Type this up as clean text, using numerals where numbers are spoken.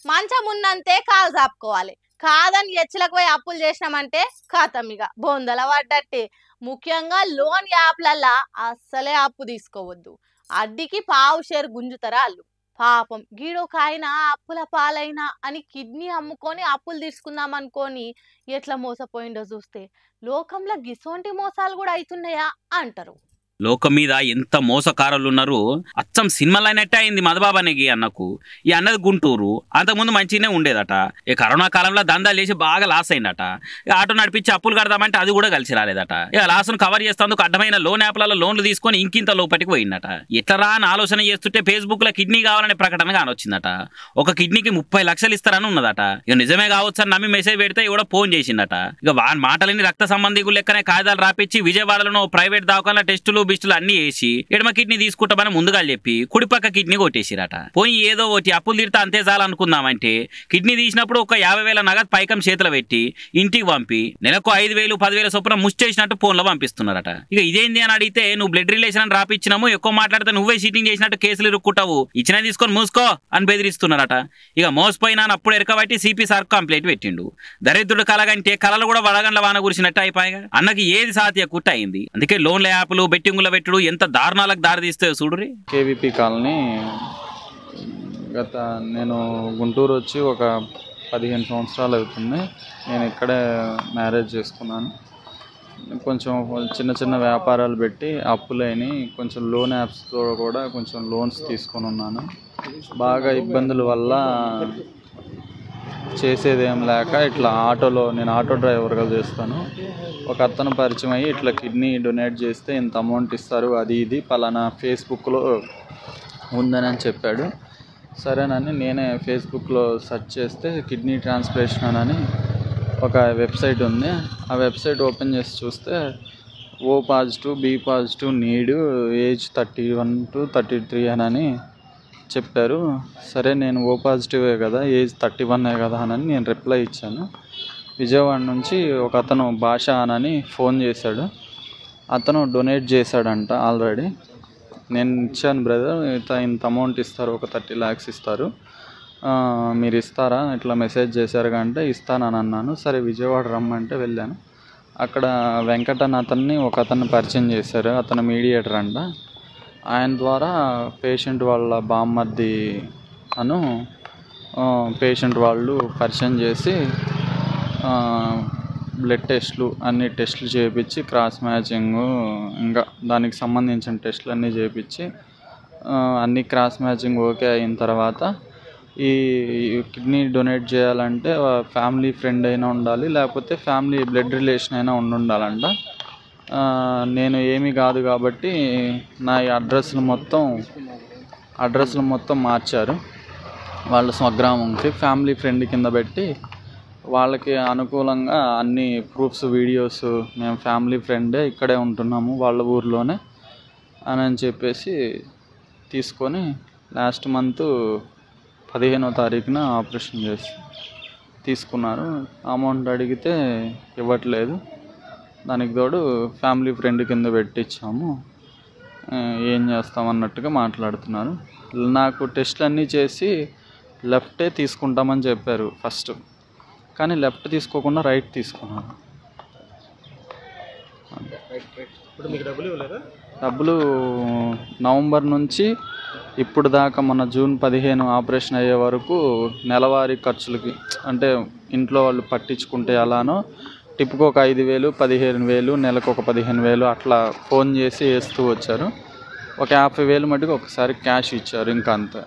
మంచం ఉన్నంతే కాలు చాపుకోవాలి. కాదని ఎచ్చలకు పోయి అప్పులు చేసినామంటే ఖాతం ఇక బొందల పడ్డట్టే. ముఖ్యంగా లోన్ యాప్లల్లా అస్సలే అప్పు తీసుకోవద్దు. అడ్డికి పావు షేర్ గుంజుతారా వాళ్ళు. పాపం గీడొక ఆయన అప్పుల పాలైనా అని కిడ్నీ అమ్ముకొని అప్పులు తీసుకుందాం అనుకొని ఎట్లా మోసపోయిండో చూస్తే లోకంలో గిసోంటి మోసాలు కూడా అవుతున్నాయా అంటారు. లోకం మీద ఎంత మోసకారులు ఉన్నారు. అచ్చం సినిమాలు అయినట్టే అయింది మధుబాబానికి అన్నకు. ఈ అన్నది గుంటూరు, అంతకుముందు మంచిగానే ఉండేదట. ఈ కరోనా కాలంలో దందాలు చేసి బాగా లాస్ అయిందట. ఆటో నడిపించి అప్పులు కడదామంటే అది కూడా కలిసి రాలేదట. ఇక లాస్ను కవర్ చేస్తేందుకు అడ్డమైన లోన్ యాప్లలో లోన్లు తీసుకొని ఇంకింత లోపలికి పోయిందట. ఎట్లరా అని ఆలోచన చేస్తుంటే ఫేస్బుక్లో కిడ్నీ కావాలనే ప్రకటన కానొచ్చిందట. ఒక కిడ్నీకి 30 లక్షలు ఇస్తారని ఉన్నదట. ఇక నిజమే కావచ్చు అని నమ్మి మెసేజ్ పెడితే కూడా ఫోన్ చేసిందట. ఇక వాని మాటలని రక్త సంబంధికులు లెక్కనే కాగితాలు రాపించి విజయవాడలో ప్రైవేట్ దవాఖాన టెస్టులు బిస్టులు అన్ని వేసి ఎడమ కిడ్నీ తీసుకుంటామని ముందుగా చెప్పి కుడిపక్క కిడ్నీ కొట్టేసిరట. పోయి ఏదో ఒకటి అప్పులు తీరితే అంతే చాలు అనుకుందామంటే కిడ్నీ తీసినప్పుడు ఒక 50,000 నగదు పైకం చేతులు పెట్టి ఇంటికి పంపి నెలకు 5,000 10,000 చొప్పున ముష్టేసినట్టు ఫోన్లో పంపిస్తున్నారట. ఇక ఇదేంది అని అడిగితే నువ్వు బ్లడ్ రిలేషన్ అని రాపిచ్చినాము, ఎక్కువ మాట్లాడితే నువ్వే చీటింగ్ చేసినట్టు కేసులు ఇరుక్కుంటావు, ఇచ్చినా తీసుకొని మూసుకో అని బెదిరిస్తున్నారట. ఇక మోసపోయినా అప్పుడు ఎరకబట్టి సిపి సార్ కంప్లైంట్ పెట్టిండు. దరిద్రుడు కలగంటే కళలు కూడా వడగండ్ల వాన కురిసినట్టు అయిపోయాగా. అన్నకి ఏది సాధ్య కుట్ట అయింది. అందుకే లోన్ల యాప్లు బెట్టింగుల పెట్టుడు ఎంత దారుణాలకు దారి తీస్తాయో చూడురి. కేవీపీ కాలనీ నేను గుంటూరు వచ్చి ఒక 15 సంవత్సరాలు అవుతుంది. నేను ఇక్కడే మ్యారేజ్ చేసుకున్నాను. కొంచెం చిన్న చిన్న వ్యాపారాలు పెట్టి అప్పులైన కొంచెం లోన్ యాప్స్లో కూడా కొంచెం లోన్స్ తీసుకొని ఉన్నాను. బాగా ఇబ్బందుల వల్ల చేసేదేం లేక ఇట్లా నేను ఆటో డ్రైవర్గా చేస్తాను. ఒక అతను పరిచయం అయ్యి ఇట్లా కిడ్నీ డొనేట్ చేస్తే ఇంత అమౌంట్ ఇస్తారు, అది ఇది పలానా ఫేస్బుక్లో ఉందని చెప్పాడు. సరేనని నేనే ఫేస్బుక్లో సెర్చ్ చేస్తే కిడ్నీ ట్రాన్స్ప్లాంటేషన్ అని ఒక వెబ్సైట్ ఉంది. ఆ వెబ్సైట్ ఓపెన్ చేసి చూస్తే O positive, B positive, need, age 31 to 33 అని చెప్పారు. సరే నేను O పాజిటివే కదా, ఏజ్ 31 కదా అని నేను రిప్లై ఇచ్చాను. విజయవాడ నుంచి ఒక అతను భాష అని ఫోన్ చేశాడు. అతను డొనేట్ చేశాడంట ఆల్రెడీ. నేను ఇచ్చాను బ్రదర్, ఇంత అమౌంట్ ఇస్తారు, ఒక 30 lakhs ఇస్తారు, మీరు ఇస్తారా, ఇట్లా మెసేజ్ చేశారు అంటే ఇస్తానని అన్నాను. సరే విజయవాడ రమ్మంటే వెళ్ళాను. అక్కడ వెంకటన్ అతన్ని ఒక అతన్ని పరిచయం చేశారు. అతను మీడియేటర్ అంట. ఆయన ద్వారా పేషెంట్ వాళ్ళ బామ్మర్ది పేషెంట్ వాళ్ళు పరిచయం చేసి బ్లడ్ టెస్ట్లు అన్ని టెస్టులు చేయించి క్రాస్ మ్యాచింగ్ ఇంకా దానికి సంబంధించిన టెస్టులు అన్నీ చేయించి అన్ని క్రాస్ మ్యాచింగ్ ఓకే అయిన తర్వాత ఈ కిడ్నీ డొనేట్ చేయాలంటే ఫ్యామిలీ ఫ్రెండ్ అయినా ఉండాలి, లేకపోతే ఫ్యామిలీ బ్లడ్ రిలేషన్ అయినా ఉండాలంట. నేను ఏమీ కాదు కాబట్టి నా అడ్రస్లు మొత్తం మార్చారు. వాళ్ళ స్వగ్రామంకి ఫ్యామిలీ ఫ్రెండ్ కింద పెట్టి వాళ్ళకి అనుకూలంగా అన్ని ప్రూఫ్స్, వీడియోస్, మేము ఫ్యామిలీ ఫ్రెండే ఇక్కడే ఉంటున్నాము వాళ్ళ ఊర్లోనే అని చెప్పేసి తీసుకొని లాస్ట్ మంత్ 15వ తారీఖున ఆపరేషన్ చేసి తీసుకున్నారు. అమౌంట్ అడిగితే ఇవ్వట్లేదు. దానికి తోడు ఫ్యామిలీ ఫ్రెండ్ కింద పెట్టించాము, ఏం చేస్తామన్నట్టుగా మాట్లాడుతున్నారు. నాకు టెస్ట్లు అన్నీ చేసి లెఫ్టే తీసుకుంటామని చెప్పారు ఫస్ట్, కానీ లెఫ్ట్ తీసుకోకుండా రైట్ తీసుకున్నాను. డబ్బులు నవంబర్ నుంచి ఇప్పుడు దాకా మొన్న జూన్ 15 ఆపరేషన్ అయ్యే వరకు నెలవారీ ఖర్చులకి, అంటే ఇంట్లో వాళ్ళు పట్టించుకుంటే అలానో టిప్కి ఒక 5,000, 15,000, నెలకు ఒక 15,000 అట్లా ఫోన్ చేసి వేస్తూ వచ్చారు. ఒక 50,000 మటుకు ఒకసారి క్యాష్ ఇచ్చారు, ఇంకా అంతే.